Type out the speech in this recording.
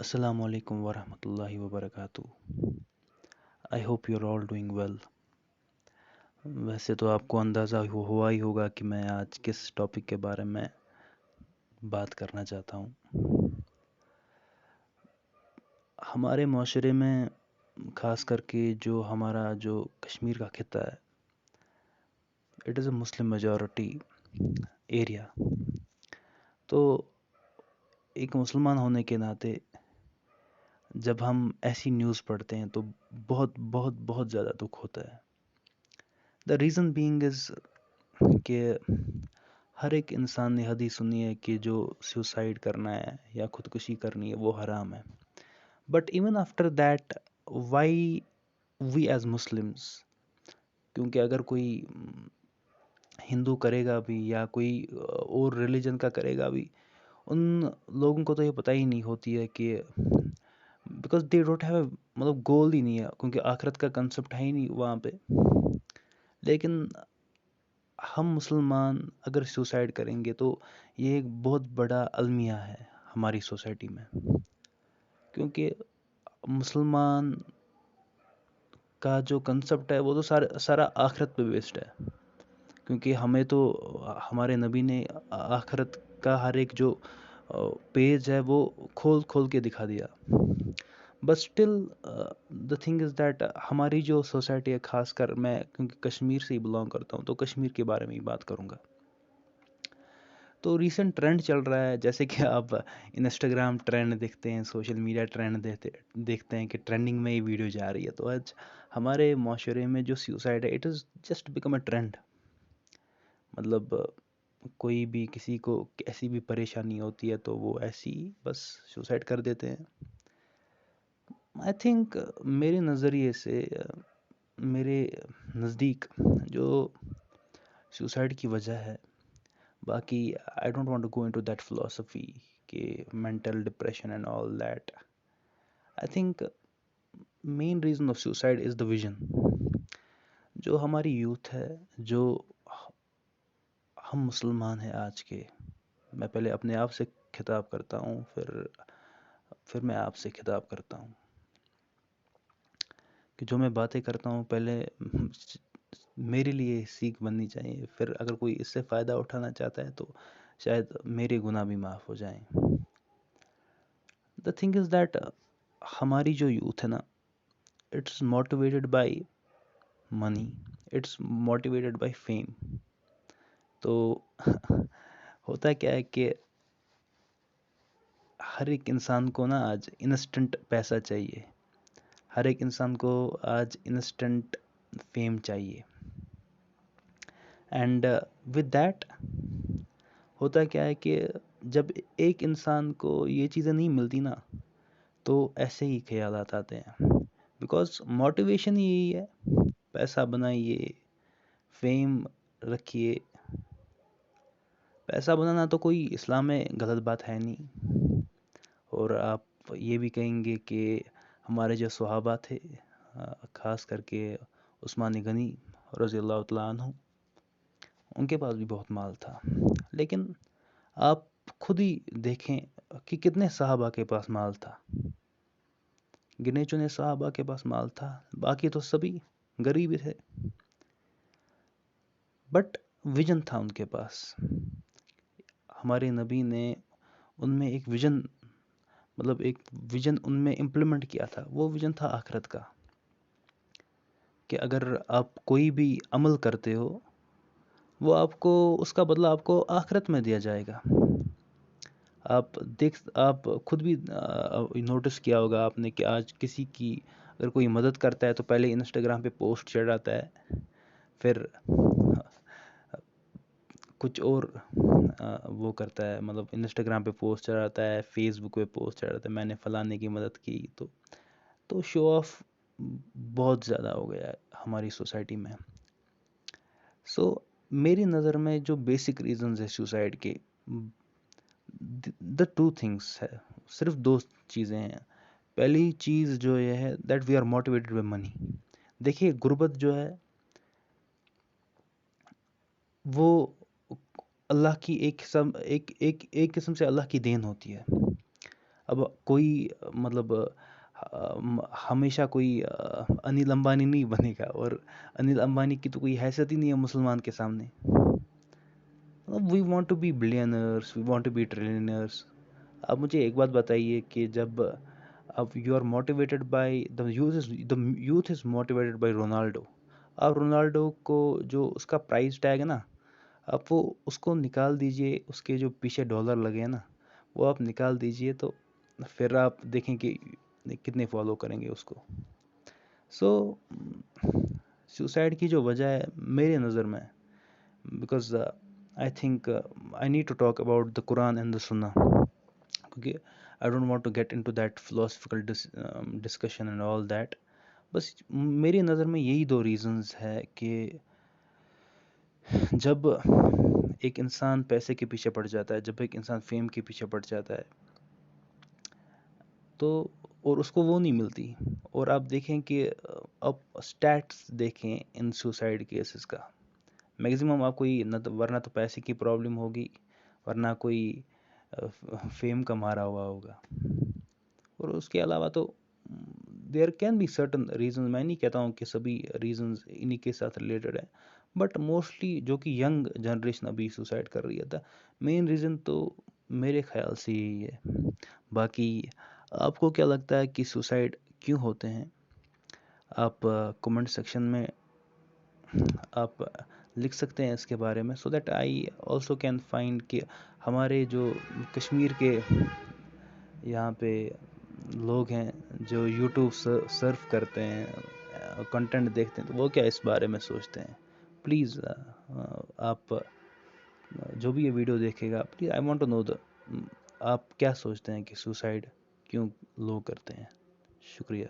Assalamu alaikum warahmatullahi wabarakatuh. I hope you're all doing well. वैसे तो आपको अंदाज़ा हुआ ही होगा कि मैं आज किस टॉपिक के बारे में बात करना चाहता हूँ। हमारे माशरे में ख़ास करके जो हमारा जो कश्मीर का खिता है, it is a Muslim majority area. तो एक मुसलमान होने के नाते जब हम ऐसी न्यूज़ पढ़ते हैं तो बहुत बहुत बहुत ज़्यादा दुख होता है। द रीज़न बीइंग इज़ कि हर एक इंसान ने हदीस सुनी है कि जो सुसाइड करना है या खुदकुशी करनी है वो हराम है। But even after that why we as Muslims, क्योंकि अगर कोई हिंदू करेगा भी या कोई और रिलीजन का करेगा भी, उन लोगों को तो ये पता ही नहीं होती है कि बिकॉज दे डोंट हैव मतलब गोल ही नहीं है, क्योंकि आखिरत का कंसेप्ट है ही नहीं वहाँ पे। लेकिन हम मुसलमान अगर सुसाइड करेंगे तो ये एक बहुत बड़ा अलमिया है हमारी सोसाइटी में, क्योंकि मुसलमान का जो कंसेप्ट है वो तो सारा सारा आखिरत पे बेस्ड है। क्योंकि हमें तो हमारे नबी ने आखिरत का हर एक जो पेज है वो खोल खोल के दिखा दिया। But still the thing is that हमारी जो सोसाइटी है, खासकर मैं क्योंकि कश्मीर से ही बिलोंग करता हूँ तो कश्मीर के बारे में ही बात करूँगा। तो रीसेंट ट्रेंड चल रहा है, जैसे कि आप इंस्टाग्राम ट्रेंड देखते हैं, सोशल मीडिया ट्रेंड देखते हैं कि ट्रेंडिंग में ये वीडियो जा रही है। तो आज हमारे माशरे में जो सुसाइड है, it is just become a trend. मतलब कोई भी किसी को ऐसी भी परेशानी होती है तो वो ऐसी बस सुसाइड कर देते हैं। आई थिंक मेरे नज़रिए से मेरे नज़दीक जो सुसाइड की वजह है, बाकी I don't want to go into that philosophy कि mental depression and all that. I think main reason of suicide is the vision. जो हमारी यूथ है, जो हम मुसलमान हैं आज के, मैं पहले अपने आप से खिताब करता हूँ, फिर मैं आपसे खिताब करता हूँ कि जो मैं बातें करता हूँ पहले मेरे लिए सीख बननी चाहिए। फिर अगर कोई इससे फ़ायदा उठाना चाहता है तो शायद मेरे गुनाह भी माफ़ हो जाएं। द थिंग इज़ दैट हमारी जो यूथ है ना, it's motivated by money, it's motivated by fame. तो होता क्या है कि हर एक इंसान को ना आज इंस्टेंट पैसा चाहिए, हर एक इंसान को आज इंस्टेंट फेम चाहिए। एंड विद दैट होता क्या है कि जब एक इंसान को ये चीज़ें नहीं मिलती ना, तो ऐसे ही ख्यालात आते हैं। बिकॉज मोटिवेशन ही यही है, पैसा बनाइए, फेम रखिए। पैसा बनाना तो कोई इस्लाम में गलत बात है नहीं। और आप ये भी कहेंगे कि हमारे जो सहाबा थे, ख़ास करके उस्मान गनी रज़ी अल्लाह तआला अन्हु, उनके पास भी बहुत माल था। लेकिन आप खुद ही देखें कि कितने सहाबा के पास माल था। गिने चुने सहाबा के पास माल था, बाकी तो सभी गरीब ही थे। बट विजन था उनके पास। हमारे नबी ने उनमें एक विजन, मतलब एक विजन उनमें इम्प्लीमेंट किया था। वो विजन था आखिरत का, कि अगर आप कोई भी अमल करते हो वो आपको उसका बदला आपको आखिरत में दिया जाएगा। आप खुद भी नोटिस किया होगा आपने कि आज किसी की अगर कोई मदद करता है तो पहले इंस्टाग्राम पे पोस्ट चढ़ाता है, फिर कुछ और वो करता है, मतलब इंस्टाग्राम पे पोस्ट चढ़ाता है, फेसबुक पे पोस्ट चढ़ाता है, मैंने फलाने की मदद की। तो शो ऑफ बहुत ज़्यादा हो गया है हमारी सोसाइटी में। सो मेरी नज़र में जो बेसिक रीजंस है सुसाइड के, द टू थिंग्स है, सिर्फ दो चीज़ें हैं। पहली चीज़ जो ये है that we are motivated by money. देखिए, गुर्बत जो है वो अल्लाह की एक किस्म से अल्लाह की देन होती है। اب کوئی مطلب ہمیشہ کوئی انل امبانی نہیں بنے گا، اور انل امبانی کی تو کوئی حیثیت ہی نہیں ہے مسلمان کے سامنے. We want to be billionaires, we want to be trillionaires. اب مجھے ایک بات بتائیے کہ جب اب you are motivated by the youth is motivated by Ronaldo. اب رونالڈو کو جو اس کا پرائز ٹیگ ہے نا، اب وہ اس کو نکال دیجئے، اس کے جو پیچھے ڈالر لگے ہیں نا وہ آپ نکال دیجئے، تو پھر آپ دیکھیں کہ کتنے فالو کریں گے اس کو. سو سوسائڈ کی جو وجہ ہے میرے نظر میں، because I think I need to talk about the Quran and the Sunnah, کیونکہ I don't want to get into that philosophical discussion and all that. بس میری نظر میں یہی دو ریزنز ہے کہ جب ایک انسان پیسے کے پیچھے پڑ جاتا ہے، جب ایک انسان فیم کے پیچھے پڑ جاتا ہے تو، اور اس کو وہ نہیں ملتی. اور آپ دیکھیں کہ اب اسٹیٹس دیکھیں ان سوسائڈ کیسز کا، میگزیمم آپ کوئی ورنہ تو پیسے کی پرابلم ہوگی، ورنہ کوئی فیم کا مارا ہوا ہوگا، اور اس کے علاوہ تو there can be certain reasons. میں نہیں کہتا ہوں کہ سبھی ریزنز انہی کے ساتھ ریلیٹڈ ہیں، بٹ موسٹلی جو کہ ینگ جنریشن ابھی سوسائڈ کر رہی ہے تھا، مین ریزن تو میرے خیال سے یہی ہے. باقی آپ کو کیا لگتا ہے کہ سوسائڈ کیوں ہوتے ہیں؟ آپ کمنٹ سیکشن میں آپ لکھ سکتے ہیں اس کے بارے میں، so that I also can find کہ ہمارے جو کشمیر کے یہاں پہ لوگ ہیں جو یوٹیوب سرف کرتے ہیں، کنٹینٹ دیکھتے ہیں، تو وہ کیا اس بارے میں سوچتے ہیں. پلیز آپ جو بھی یہ ویڈیو دیکھے گا، please I want to know آپ کیا سوچتے ہیں کہ سوسائڈ کیوں لوگ کرتے ہیں. شکریہ.